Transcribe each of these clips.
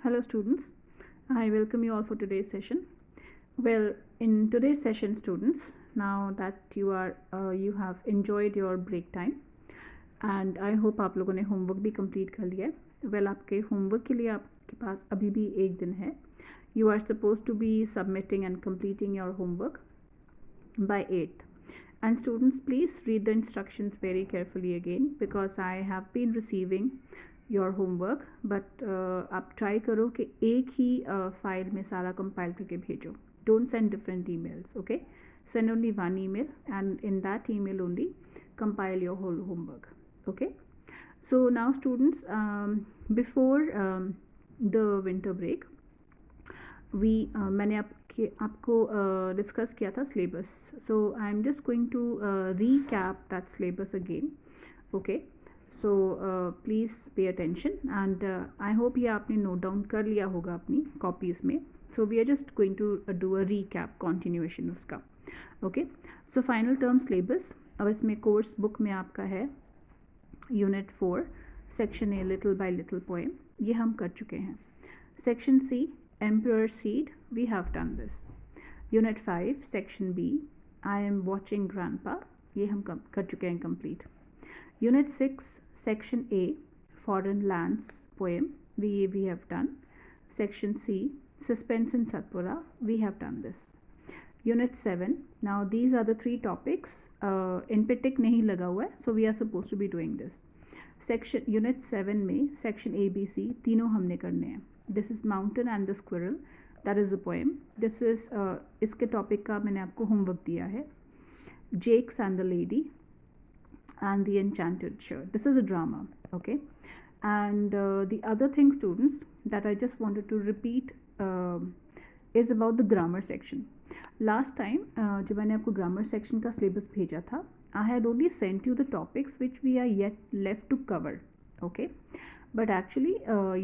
Hello students, I welcome you all for today's session. Well, in today's session students, now that you have enjoyed your break time and I hope आप लोगों ने homework भी complete कर लिया है. Well, आपके homework के लिए आपके पास अभी भी एक दिन है. You are supposed to be submitting and completing your homework by 8th. And students, please read the instructions very carefully again because I have been receiving your homework but आप ट्राई करो कि एक ही फाइल में सारा compile करके भेजो. Don't send different emails, okay? Send only one email and in that email only compile your whole homework, okay? So now students, before the winter break मैंने आपको डिस्कस किया था syllabus. So I am just going to recap that syllabus again, okay? So please pay attention and I hope ये आपने note down कर लिया होगा अपनी कॉपीज़ में. So we are just going to do a recap continuation उसका, okay? So final term syllabus अब इसमें कोर्स बुक में आपका है unit 4 section A little by little poem, ये हम कर चुके हैं. Section C emperor seed, we have done this. Unit 5 section B I am watching grandpa, ये हम कर चुके हैं complete. Unit 6 Section A Foreign Lands Poem, we have done. Section C Suspense in Satpura, we have done this. Unit 7, now these are the three topics. In पे टिक नहीं लगा हुआ है, so we are supposed to be doing this. Section Unit 7 में Section A B C तीनों हमने करने हैं. This is Mountain and the Squirrel, that is a poem. This is इसके टॉपिक का मैंने आपको होमवर्क दिया है. Jakes and the Lady and the Enchanted Shirt, this is a drama, okay? And the other thing students that I just wanted to repeat is about the grammar section. Last time जब मैंने आपको grammar section का syllabus भेजा था, I had only sent you the topics which we are yet left to cover, okay? But actually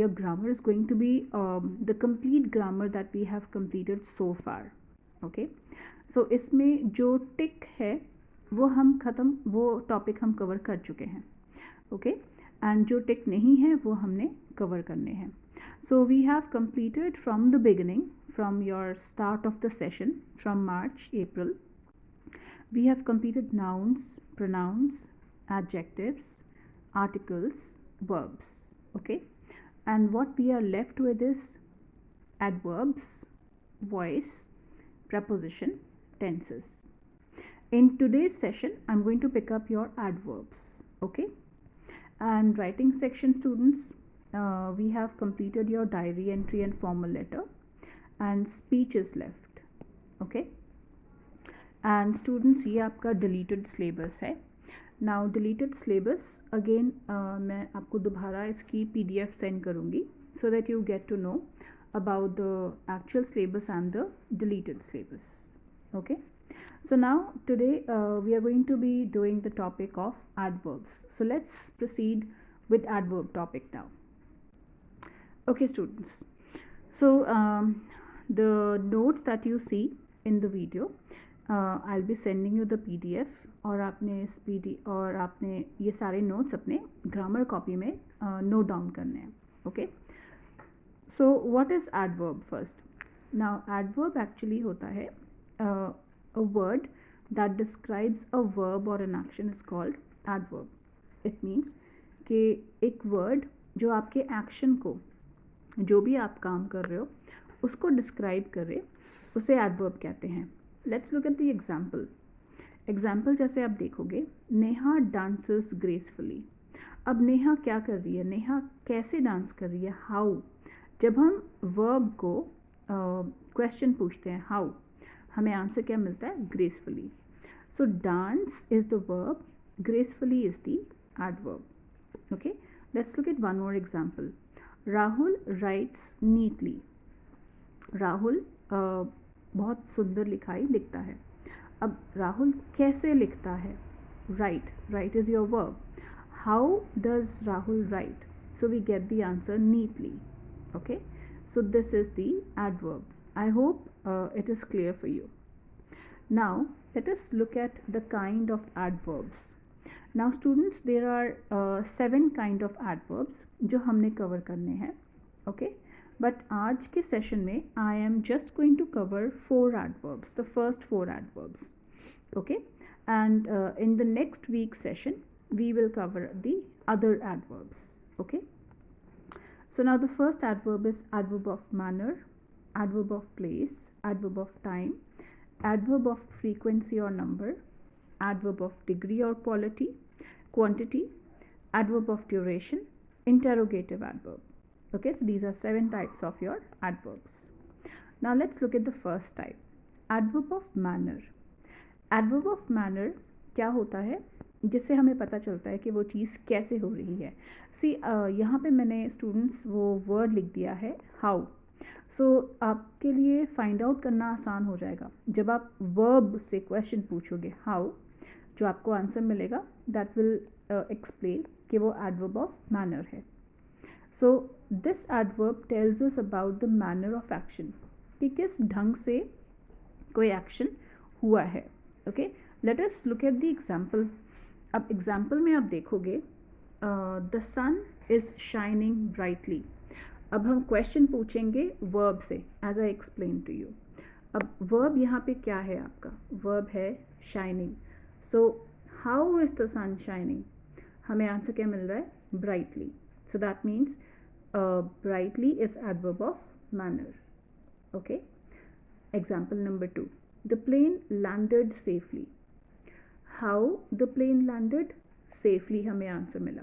your grammar is going to be the complete grammar that we have completed so far, okay? So इसमें जो tick है वो हम वो topic हम cover कर चुके हैं, ओके? एंड जो टिक नहीं है वो हमने कवर करने हैं. So we have completed from the beginning, from your start of the session, from March April we have completed nouns, pronouns, adjectives, articles, verbs, okay? And what we are left with is adverbs, voice, preposition, tenses. In today's session, I'm going to pick up your adverbs, okay? And writing section students, we have completed your diary entry and formal letter, and speech is left, okay? And students, ये आपका deleted syllabus है. Now deleted syllabus again मैं आपको दोबारा इसकी PDF send करूँगी so that you get to know about the actual syllabus and the deleted syllabus, okay? So now today we are going to be doing the topic of adverbs. So let's proceed with adverb topic now. Okay students, so the notes that you see in the video, I'll be sending you the PDF और आपने इस और आपने ये सारे notes अपने grammar copy में note down करने हैं, okay? So what is adverb first? Now adverb actually होता है a word that describes a verb or an action is called adverb. It means कि एक word जो आपके action को, जो भी आप काम कर रहे हो उसको describe करे, उसे adverb कहते हैं. Let's look at the example. Example जैसे आप देखोगे, नेहा dances gracefully. अब नेहा क्या कर रही है, नेहा कैसे डांस कर रही है, how. जब हम verb को question पूछते हैं how, हमें आंसर क्या मिलता है, gracefully. So dance is the verb, gracefully is the adverb, okay? Let's look eight one more example. Rahul rights neatly. Rahul बहुत सुंदर लिखाई लिखता है. अब राहुल कैसे लिखता है, right is your verb. How does Rahul write? So we get the answer neatly, okay? So this is the adverb. I hope it is clear for you. Now let us look at the kind of adverbs. Now students, there are 7 kind of adverbs जो हमने cover करने हैं, okay? But आज के session में I am just going to cover 4 adverbs, the first 4 adverbs. Okay, and in the next week session we will cover the other adverbs. Okay, so now the first adverb is adverb of manner, adverb of place, adverb of time, adverb of frequency or number, adverb of degree or quality, quantity, adverb of duration, interrogative adverb. Okay, so these are 7 types of your adverbs. Now let's look at the first type, adverb of manner. Adverb of manner क्या होता है, जिससे हमें पता चलता है कि वो चीज़ कैसे हो रही है. सी यहाँ पे मैंने स्टूडेंट्स वो वर्ड लिख दिया है हाउ. सो आपके लिए फाइंड आउट करना आसान हो जाएगा जब आप वर्ब से क्वेश्चन पूछोगे हाउ, जो आपको आंसर मिलेगा दैट विल एक्सप्लेन कि वो एडवर्ब ऑफ मैनर है. So this adverb tells us about the manner of action, कि किस ढंग से कोई एक्शन हुआ है. Okay, let us look at the example. अब एग्जाम्पल में आप देखोगे the sun is shining brightly. अब हम क्वेश्चन पूछेंगे वर्ब से, as I explain to you. अब वर्ब यहाँ पे क्या है, आपका वर्ब है shining. So how is the sun shining, हमें आंसर क्या मिल रहा है, brightly. So that means brightly is adverb of manner. Okay, example number 2, the plane landed safely. How the plane landed safely, हमें आंसर मिला.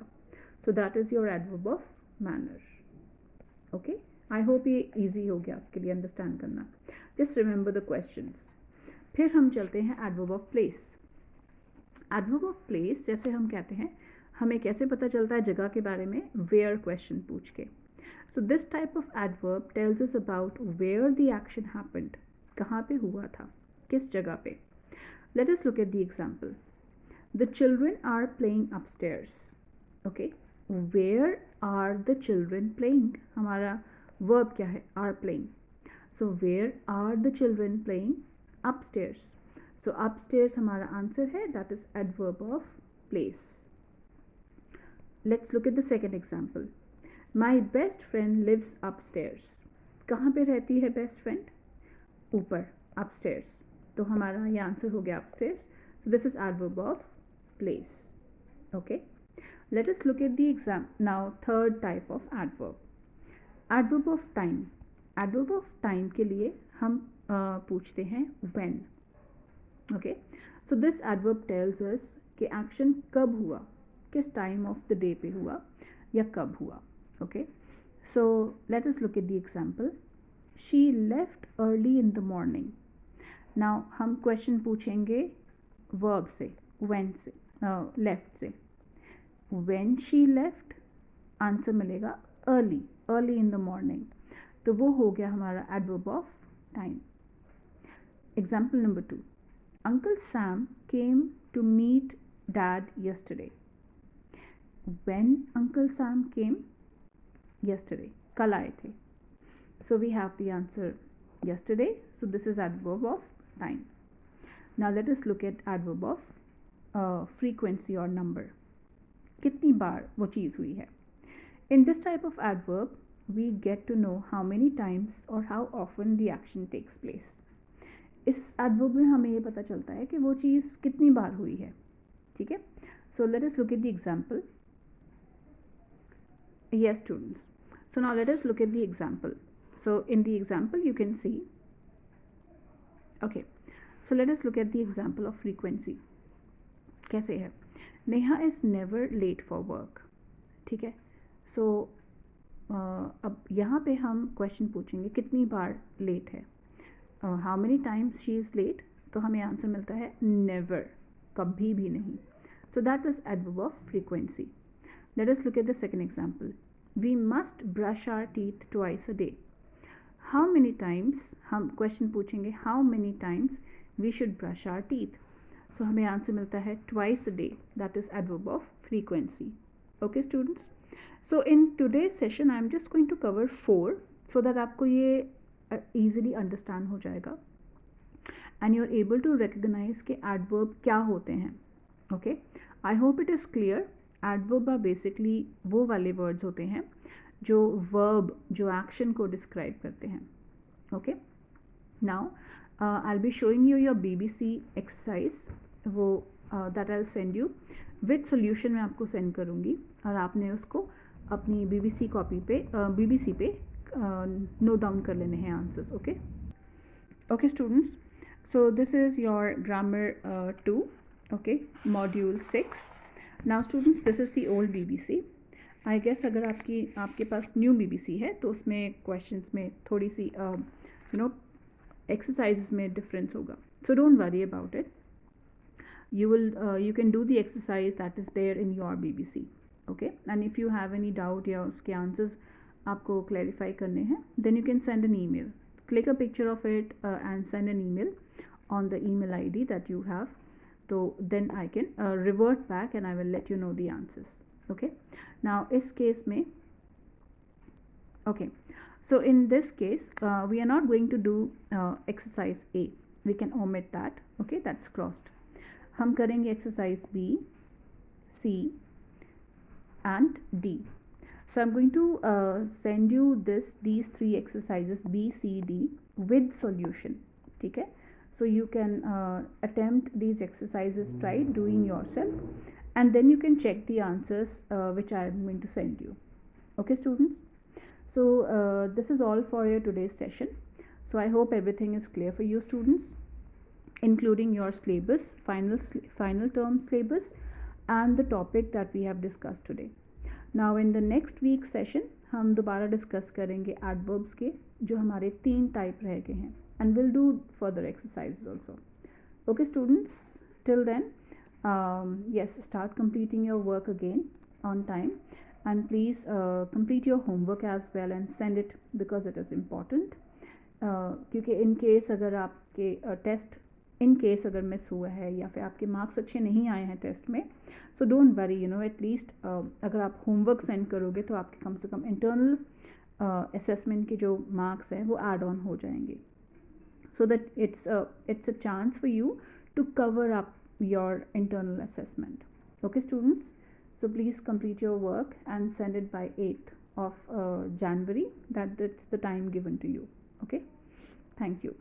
So that is your adverb of manner. Okay, I hope ये easy हो गया आपके लिए understand करना. Just remember the questions. फिर हम चलते हैं adverb of place. Adverb of place जैसे हम कहते हैं, हमें कैसे पता चलता है जगह के बारे में, वेयर क्वेश्चन पूछ के. So this type of adverb tells us about where the action happened, कहाँ पे हुआ था, किस जगह पे. Let us look at the example. The children are playing upstairs. Okay, where are the children playing, हमारा वर्ब क्या है, are playing. So where are the children playing, upstairs. So upstairs हमारा आंसर है, that is adverb of place. Let's look at the second example. My best friend lives upstairs. कहाँ पे रहती है best friend, ऊपर, upstairs. तो हमारा ये आंसर हो गया upstairs. So this is adverb of place. Okay, let us look at the exam now. Third type of adverb, adverb of time. adverb of time के लिए हम पूछते हैं when. okay, so this adverb tells us कि action कब हुआ, किस time of the day पे हुआ या कब हुआ. okay, so let us look at the example. she left early in the morning. now हम question पूछेंगे verb से, when से, left से. when she left, आंसर मिलेगा early, early in the morning. तो वो हो गया हमारा adverb of time. Example number 2, Uncle Sam came to meet Dad yesterday. when Uncle Sam came, yesterday, कल आए थे. So we have the answer yesterday. So this is adverb of time. Now let us look at adverb of frequency or number. कितनी बार वो चीज़ हुई है. In this type of adverb we get to know how many times or how often the action takes place. इस adverb में हमें ये पता चलता है कि वो चीज़ कितनी बार हुई है. ठीक है. So let us look at the example. Yes students. So now let us look at the example. So in the example you can see. Okay. So let us look at the example of frequency. कैसे है. Neha is never late for work. ठीक है. सो अब यहाँ पे हम question पूछेंगे कितनी बार लेट है, how many times she is late. तो हमें आंसर मिलता है नेवर, कभी भी नहीं. So that was adverb of frequency. Let us look at the second example. We must brush our teeth twice a day. How many times, हम question पूछेंगे how many times we should brush our teeth. So हमें answer मिलता है twice a day, that is adverb of frequency. Okay students, so in today's session I am just going to cover 4 so that आपको ये easily understand हो जाएगा and you are able to recognise के adverb क्या होते हैं. Okay, I hope it is clear. Adverb are basically वो वाले वर्ड्स होते हैं जो वर्ब, जो एक्शन को डिस्क्राइब करते हैं. Okay, now I will be showing you your BBC exercise. वो that I will send you with solution मैं आपको सेंड करूँगी, और आपने उसको अपनी BBC कॉपी पे BBC पे नोट डाउन कर लेने हैं answers. Okay, okay students, so this is your grammar 2, okay, module 6. Now students, this is the old BBC. I guess अगर आपके पास न्यू BBC है तो उसमें क्वेश्चंस में थोड़ी सी यू नो एक्सरसाइजेस में डिफरेंस होगा. So don't worry about it. You can do the exercise that is there in your BBC. Okay, and if you have any doubt या उसके आंसर्स आपको क्लैरिफाई करने हैं, then you can send an email. Click a picture of it and send an email on the email ID that you have. So then I can revert back and I will let you know the answers. Okay, now is case mein, okay, so in this case we are not going to do exercise A. We can omit that. Okay, that's crossed. हम करेंगे exercise B, C and D. So I'm going to send you these 3 exercises B, C, D with solution. ठीक है, so you can attempt these exercises, try doing yourself, and then you can check the answers which I am going to send you. Okay students, so this is all for your today's session. So I hope everything is clear for you students, including your syllabus, final term syllabus, and the topic that we have discussed today. Now in the next week session हम दोबारा discuss करेंगे adverbs के, जो हमारे 3 type रह गए हैं, and we'll do further exercises also. Okay students, till then yes, start completing your work again on time, and please complete your homework as well and send it, because it is important. क्योंकि in case अगर आपके test in case अगर miss हुआ है या फिर आपके marks अच्छे नहीं आए हैं टेस्ट में, so don't worry, you know, at least अगर आप होमवर्क सेंड करोगे तो आपके कम से कम इंटरनल असेसमेंट के जो मार्क्स हैं वो ऐड ऑन हो जाएंगे, so that it's a chance for you to cover up your internal assessment. Okay students, so please complete your work and send it by 8th of January. That's the time given to you. Okay, thank you.